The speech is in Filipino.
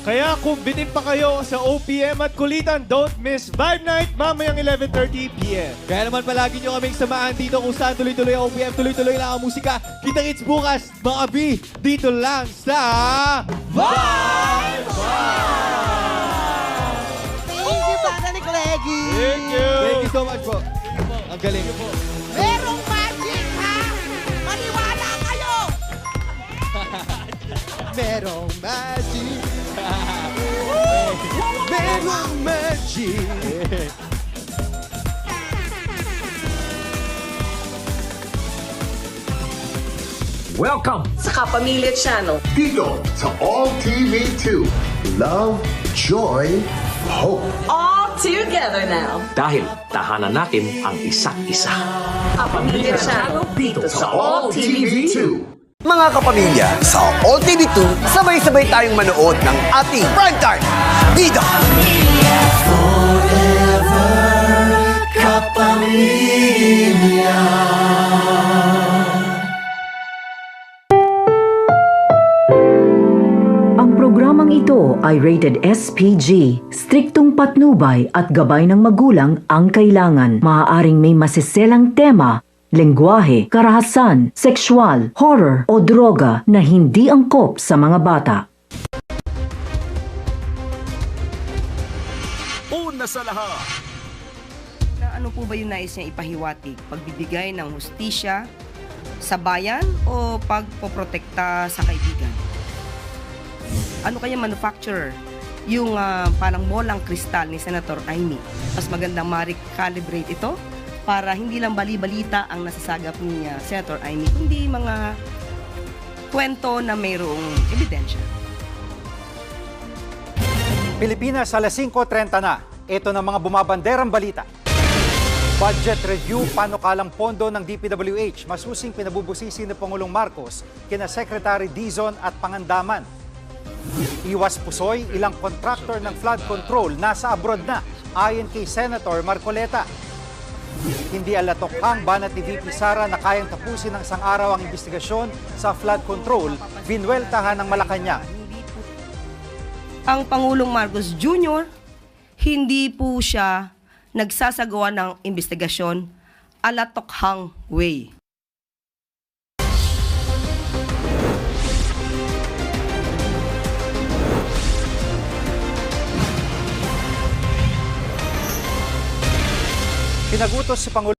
Kaya kung bitin pa kayo sa OPM at kulitan, don't miss Vibe Night mamayang 11:30 p.m. Kaya naman palagi nyo kaming samahan dito kung saan tuloy-tuloy ang OPM, tuloy-tuloy lang ang musika. Kita-kits bukas, mga B, dito lang sa Vibe! Thank you, Tata ni Greggy. Thank you! Thank you so much po. Ang galing. Merong magic, ha? Maniwala kayo! Merong magic. Merong magic. Welcome sa Kapamilya Channel. Dito sa All TV 2. Love, joy, hope. All together now. dahil tahanan natin ang isa't isa. Kapamilya Channel dito sa All TV 2. Mga kapamilya, sa All TV 2, sabay-sabay tayong manood ng ating primetime Bida! Ang programang ito ay rated SPG. Striktong patnubay at gabay ng magulang ang kailangan. Maaaring may masiselang tema, lengguwahe, karahasan, sexual, horror o droga na hindi angkop sa mga bata. Una sa lahat, Na ano po ba yung nais niya ipahiwatig? Pagbibigay ng hustisya sa bayan o pagpoprotekta sa kaibigan? Ano kaya manufacturer? Yung parang molang kristal ni Senator Amy. Mas magandang ma-recalibrate ito para hindi lang bali-balita ang nasasagap ni Senator Amy, kundi mga kwento na mayroong ebidensya. Pilipinas, alas 5:30 na. Ito na mga bumabanderang balita. Budget review, panukalang pondo ng DPWH. Masusing pinabubusisi ni Pangulong Marcos kina Secretary Dizon at Pangandaman. Iwas pusoy, ilang contractor ng flood control nasa abroad na, ayon kay Senator Marcoleta. Hindi alatokhang banat ni VP Sara na kayang tapusin ng isang araw ang investigasyon sa flood control, binweltahan ng Malacanang. Ang Pangulong Marcos Jr., hindi po siya nagsasagawa ng investigasyon alatokhang way. Pinagutos si Pangulo